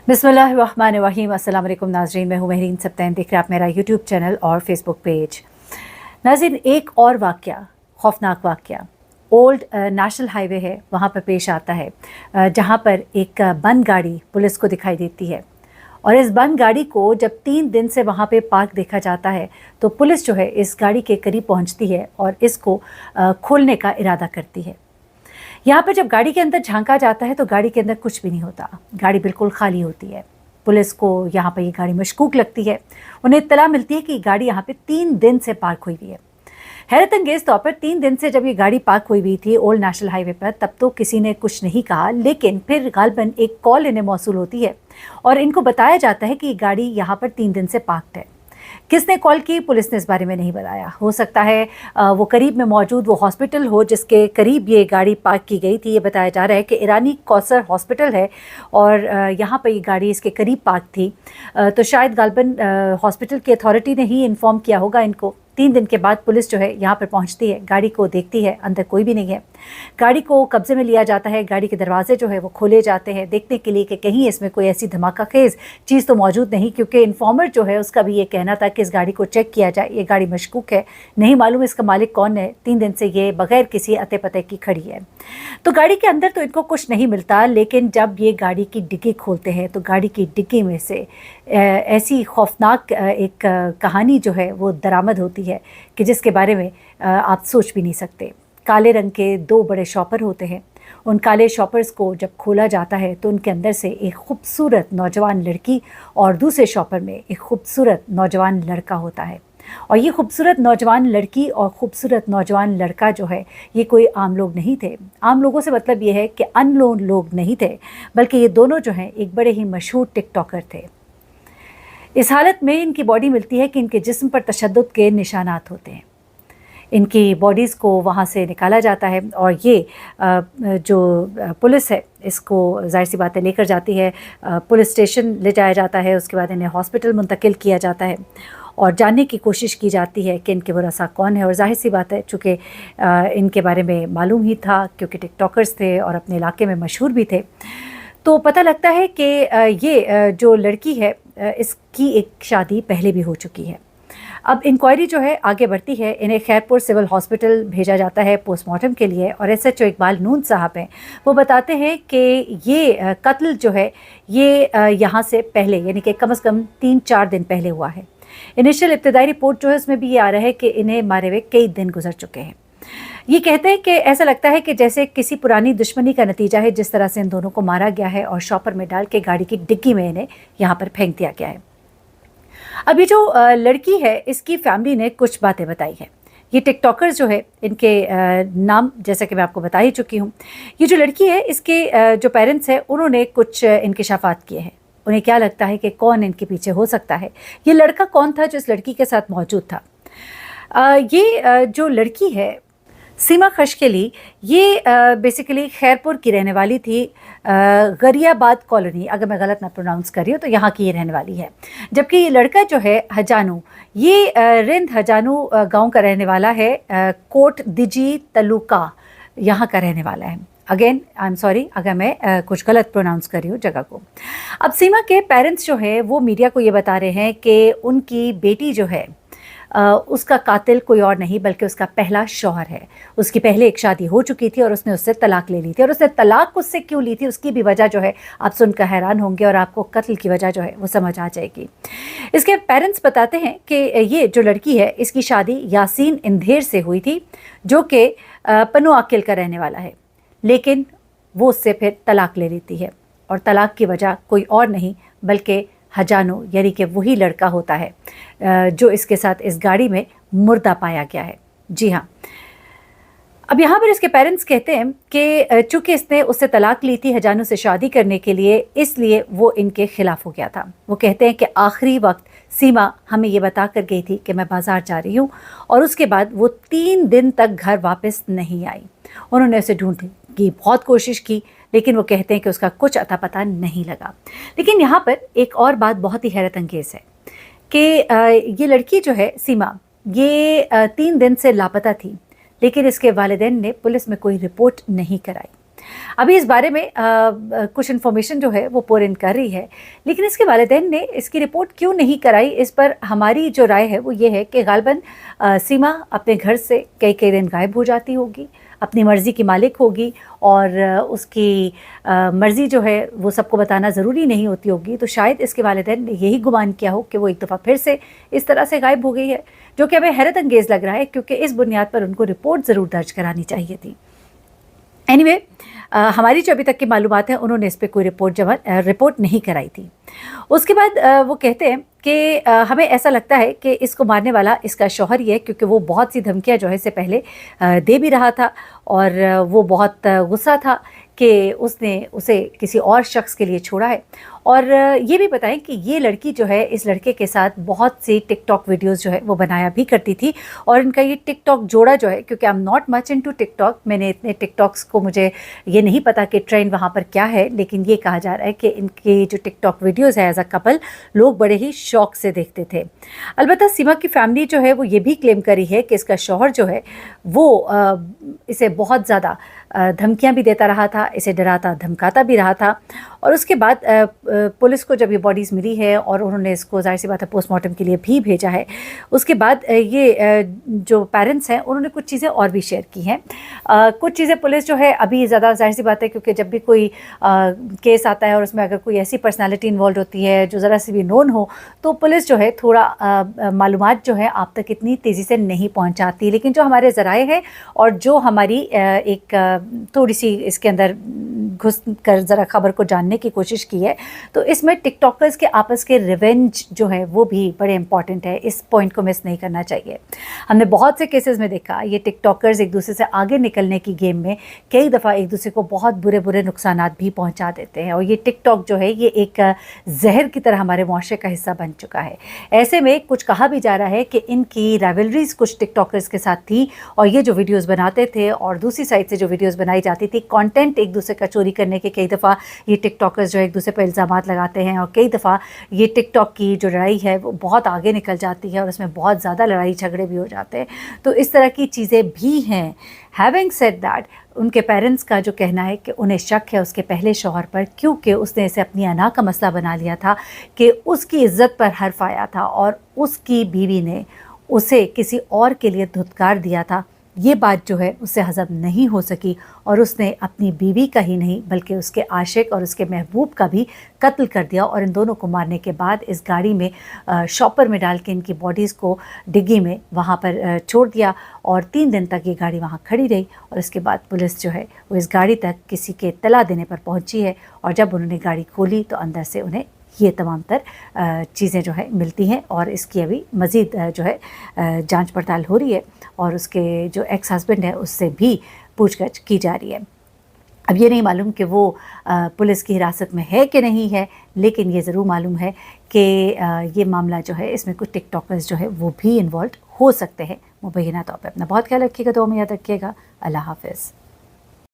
बिस्मिल्लाहिर्रहमानिर्रहीम। अस्सलाम वालेकुम नाज़रीन, मैं हूँ महरीन सब्तैन। देख रहे हैं आप मेरा यूट्यूब चैनल और फेसबुक पेज। नाज़रीन, एक और वाक़या, खौफनाक वाक़या ओल्ड नेशनल हाईवे है, वहाँ पर पेश आता है, जहाँ पर एक बंद गाड़ी पुलिस को दिखाई देती है। और इस बंद गाड़ी को जब 3 दिन से वहाँ पे पार्क देखा जाता है तो पुलिस जो है इस गाड़ी के करीब पहुँचती है और इसको खोलने का इरादा करती है। यहाँ पर जब गाड़ी के अंदर झांका जाता है तो गाड़ी के अंदर कुछ भी नहीं होता, गाड़ी बिल्कुल खाली होती है। पुलिस को यहाँ पर ये गाड़ी मशकूक लगती है। उन्हें इत्तला मिलती है कि गाड़ी यहाँ पे 3 दिन से पार्क हुई हुई है। हैरत अंगेज़ तौर पर 3 दिन से जब ये गाड़ी पार्क हुई हुई थी ओल्ड नेशनल हाईवे पर, तब तो किसी ने कुछ नहीं कहा, लेकिन फिर गालबन एक कॉल इन्हें मौसूल होती है और इनको बताया जाता है कि ये गाड़ी यहाँ पर 3 दिन से पार्कड है। किसने कॉल की, पुलिस ने इस बारे में नहीं बताया। हो सकता है वो करीब में मौजूद वो हॉस्पिटल हो जिसके करीब ये गाड़ी पार्क की गई थी। ये बताया जा रहा है कि ईरानी कौसर हॉस्पिटल है और यहाँ पर ये गाड़ी इसके करीब पार्क थी। तो शायद गालबन हॉस्पिटल की अथॉरिटी ने ही इन्फॉर्म किया होगा इनको। 3 दिन के बाद पुलिस जो है यहाँ पर पहुँचती है, गाड़ी को देखती है, अंदर कोई भी नहीं है। गाड़ी को कब्जे में लिया जाता है, गाड़ी के दरवाजे जो है वो खोले जाते हैं देखने के लिए कि कहीं इसमें कोई ऐसी धमाका खेज़ चीज़ तो मौजूद नहीं, क्योंकि इन्फॉर्मर जो है उसका भी ये कहना था कि इस गाड़ी को चेक किया जाए, ये गाड़ी मशकूक है, नहीं मालूम इसका मालिक कौन है, 3 दिन से ये बगैर किसी अते पते की खड़ी है। तो गाड़ी के अंदर तो इनको कुछ नहीं मिलता, लेकिन जब ये गाड़ी की डिग्गी खोलते हैं तो गाड़ी की डिग्गी में से ऐसी खौफनाक एक कहानी जो है वो दरामद होती है कि जिसके बारे में आप सोच भी नहीं सकते। काले रंग के 2 बड़े शॉपर होते हैं। उन काले शॉपर्स को जब खोला जाता है तो उनके अंदर से एक खूबसूरत नौजवान लड़की और दूसरे शॉपर में एक खूबसूरत नौजवान लड़का होता है। और ये खूबसूरत नौजवान लड़की और खूबसूरत नौजवान लड़का जो है ये कोई आम लोग नहीं थे। आम लोगों से मतलब ये है कि अननोन लोग नहीं थे, बल्कि ये दोनों जो हैं एक बड़े ही मशहूर टिकटॉकर थे। इस हालत में इनकी बॉडी मिलती है कि इनके जिस्म पर तशद्दुद के निशानात होते हैं। इनकी बॉडीज़ को वहाँ से निकाला जाता है और ये जो पुलिस है इसको ज़ाहिर सी बात है लेकर जाती है, पुलिस स्टेशन ले जाया जाता है। उसके बाद इन्हें हॉस्पिटल मुंतकिल किया जाता है और जानने की कोशिश की जाती है कि इनके वरसा कौन है। और ज़ाहिर सी बात है चूँकि इनके बारे में मालूम ही था, क्योंकि टिकटॉकर्स थे और अपने इलाके में मशहूर भी थे, तो पता लगता है कि ये जो लड़की है इसकी एक शादी पहले भी हो चुकी है। अब इंक्वायरी जो है आगे बढ़ती है, इन्हें खैरपुर सिविल हॉस्पिटल भेजा जाता है पोस्टमार्टम के लिए। और एसएचओ इकबाल नून साहब हैं, वो बताते हैं कि ये कत्ल जो है ये यहाँ से पहले यानी कि कम से कम 3-4 दिन पहले हुआ है। इनिशियल इब्तदाई रिपोर्ट जो है उसमें भी ये आ रहा है कि इन्हें मारे हुए कई दिन गुजर चुके हैं। ये कहते हैं कि ऐसा लगता है कि जैसे किसी पुरानी दुश्मनी का नतीजा है, जिस तरह से इन दोनों को मारा गया है और शॉपर में डाल के गाड़ी की डिग्गी में इन्हें यहाँ पर फेंक दिया गया है। अब ये जो लड़की है इसकी फैमिली ने कुछ बातें बताई है। ये टिकटॉकर्स जो है इनके नाम जैसा कि मैं आपको बता ही चुकी हूँ। ये जो लड़की है इसके जो पेरेंट्स हैं उन्होंने कुछ इंकिशाफात किए हैं। उन्हें क्या लगता है कि कौन इनके पीछे हो सकता है, ये लड़का कौन था जो इस लड़की के साथ मौजूद था। ये जो लड़की है सीमा खशकेली, ये बेसिकली खैरपुर की रहने वाली थी, गरियाबाद कॉलोनी, अगर मैं गलत ना प्रोनाउंस कर रही हूँ तो यहाँ की ये रहने वाली है। जबकि ये लड़का जो है हजानू, ये रिंद हजानू गांव का रहने वाला है, कोट दिजी तलुका यहाँ का रहने वाला है। अगेन आई एम सॉरी अगर मैं कुछ गलत प्रोनाउंस कर रही हूँ जगह को। अब सीमा के पेरेंट्स जो है वो मीडिया को ये बता रहे हैं कि उनकी बेटी जो है उसका कातिल कोई और नहीं बल्कि उसका पहला शौहर है। उसकी पहले एक शादी हो चुकी थी और उसने उससे तलाक ले ली थी, और उसने तलाक उससे क्यों ली थी उसकी भी वजह जो है आप सुनकर हैरान होंगे और आपको कत्ल की वजह जो है वो समझ आ जाएगी। इसके पेरेंट्स बताते हैं कि ये जो लड़की है इसकी शादी यासीन इंधेर से हुई थी, जो कि पनो आकिल का रहने वाला है, लेकिन वो उससे फिर तलाक ले लेती है और तलाक की वजह कोई और नहीं बल्कि हजानो यानी कि वही लड़का होता है जो इसके साथ इस गाड़ी में मुर्दा पाया गया है। जी हाँ, अब यहाँ पर इसके पेरेंट्स कहते हैं कि चूँकि इसने उससे तलाक ली थी हजानो से शादी करने के लिए, इसलिए वो इनके खिलाफ हो गया था। वो कहते हैं कि आखिरी वक्त सीमा हमें ये बता कर गई थी कि मैं बाज़ार जा रही हूँ, और उसके बाद वो 3 दिन तक घर वापस नहीं आई। उन्होंने उसे ढूंढने की बहुत कोशिश की, लेकिन वो कहते हैं कि उसका कुछ अता पता नहीं लगा। लेकिन यहाँ पर एक और बात बहुत ही हैरत अंगेज़ है कि ये लड़की जो है सीमा, ये 3 दिन से लापता थी, लेकिन इसके वालिदैन ने पुलिस में कोई रिपोर्ट नहीं कराई। अभी इस बारे में कुछ इन्फॉर्मेशन जो है वो पोर इन कर रही है, लेकिन इसके वालिदैन ने इसकी रिपोर्ट क्यों नहीं कराई, इस पर हमारी जो राय है वो ये है कि गालबन सीमा अपने घर से कई कई दिन गायब हो जाती होगी, अपनी मर्ज़ी की मालिक होगी और उसकी मर्ज़ी जो है वो सबको बताना ज़रूरी नहीं होती होगी। तो शायद इसके वालिदैन ने यही गुमान किया हो कि वो एक दफ़ा फिर से इस तरह से गायब हो गई है, जो कि हमें हैरत अंगेज़ लग रहा है, क्योंकि इस बुनियाद पर उनको रिपोर्ट ज़रूर दर्ज करानी चाहिए थी। एनीवे हमारी जो अभी तक की मालूमात है, उन्होंने इस पर कोई रिपोर्ट नहीं कराई थी। उसके बाद वो कहते हैं कि हमें ऐसा लगता है कि इसको मारने वाला इसका शौहर ही है, क्योंकि वो बहुत सी धमकियां जो है इससे पहले दे भी रहा था और वो बहुत गुस्सा था कि उसने उसे किसी और शख्स के लिए छोड़ा है। और ये भी बताएं कि ये लड़की जो है इस लड़के के साथ बहुत सी टिकटॉक वीडियोस जो है वो बनाया भी करती थी, और इनका ये टिकटॉक जोड़ा जो है, क्योंकि I am not much into TikTok, मैंने इतने टिकटॉक्स को मुझे ये नहीं पता कि ट्रेंड वहाँ पर क्या है, लेकिन ये कहा जा रहा है कि इनके जो टिकटॉक वीडियोज़ है एज अ कपल लोग बड़े ही शौक से देखते थे। अलबत्ता सीमा की फैमिली जो है वो ये भी क्लेम करी है कि इसका शौहर जो है वो इसे बहुत ज़्यादा धमकियां भी देता रहा था, इसे डराता धमकाता भी रहा था। और उसके बाद पुलिस को जब ये बॉडीज़ मिली है और उन्होंने इसको ज़ाहिर सी बात है पोस्टमार्टम के लिए भी भेजा है, उसके बाद ये जो पेरेंट्स हैं उन्होंने कुछ चीज़ें और भी शेयर की हैं। कुछ चीज़ें पुलिस जो है अभी ज़्यादा ज़ाहिर सी बात है, क्योंकि जब भी कोई केस आता है और उसमें अगर कोई ऐसी पर्सनालिटी इन्वॉल्व होती है जो ज़रा सी भी नोन हो, तो पुलिस जो है थोड़ा मालूमात जो है आप तक इतनी तेज़ी से नहीं पहुँचाती। लेकिन जो हमारे ज़राए हैं और जो हमारी एक थोड़ी सी इसके अंदर घुस कर ज़रा खबर को जानने की कोशिश की है, तो इसमें टिकटॉकर्स के आपस के रिवेंज जो है वो भी बड़े इंपॉर्टेंट है। इस पॉइंट को मिस नहीं करना चाहिए। हमने बहुत से केसेस में देखा ये टिकटॉकर्स एक दूसरे से आगे निकलने की गेम में कई दफ़ा एक दूसरे को बहुत बुरे बुरे नुकसानात भी पहुंचा देते हैं, और ये टिकटॉक जो है ये एक जहर की तरह हमारे मुआशरे का हिस्सा बन चुका है। ऐसे में कुछ कहा भी जा रहा है कि इनकी राइवलरीज कुछ टिकटॉकर्स के साथ थी, और ये जो वीडियोज़ बनाते थे और दूसरी साइड से जो वीडियोज़ बनाई जाती थी, कंटेंट एक दूसरे का चोरी करने के कई दफ़ा ये टिकटॉकर्स जो एक दूसरे पर इल्ज़ामात लगाते हैं, और कई दफ़ा ये टिकटॉक की जो लड़ाई है वो बहुत आगे निकल जाती है और उसमें बहुत ज़्यादा लड़ाई झगड़े भी हो जाते हैं। तो इस तरह की चीज़ें भी हैं। हैविंग सेड दैट, उनके पेरेंट्स का जो कहना है कि उन्हें शक है उसके पहले शौहर पर, क्योंकि उसने इसे अपनी अना का मसला बना लिया था कि उसकी इज़्ज़त पर हर्फ आया था और उसकी बीवी ने उसे किसी और के लिए धुतकार दिया था। ये बात जो है उससे हज़म नहीं हो सकी और उसने अपनी बीवी का ही नहीं बल्कि उसके आशिक और उसके महबूब का भी कत्ल कर दिया, और इन दोनों को मारने के बाद इस गाड़ी में शॉपर में डाल के इनकी बॉडीज़ को डिग्गी में वहाँ पर छोड़ दिया, और 3 दिन तक ये गाड़ी वहाँ खड़ी रही। और इसके बाद पुलिस जो है वो इस गाड़ी तक किसी के इत्तला देने पर पहुँची है, और जब उन्होंने गाड़ी खोली तो अंदर से उन्हें ये तमाम तर चीज़ें जो है मिलती हैं, और इसकी अभी मज़ीद जो है जांच पड़ताल हो रही है, और उसके जो एक्स हस्बैंड है उससे भी पूछगछ की जा रही है। अब ये नहीं मालूम कि वो पुलिस की हिरासत में है कि नहीं है, लेकिन ये ज़रूर मालूम है कि ये मामला जो है इसमें कुछ टिकटॉकर्स जो है वो भी इन्वॉल्व हो सकते हैं। मुबैना तौर पर अपना बहुत ख्याल रखिएगा, दुआ में याद रखिएगा। अल्लाह हाफ़िज़।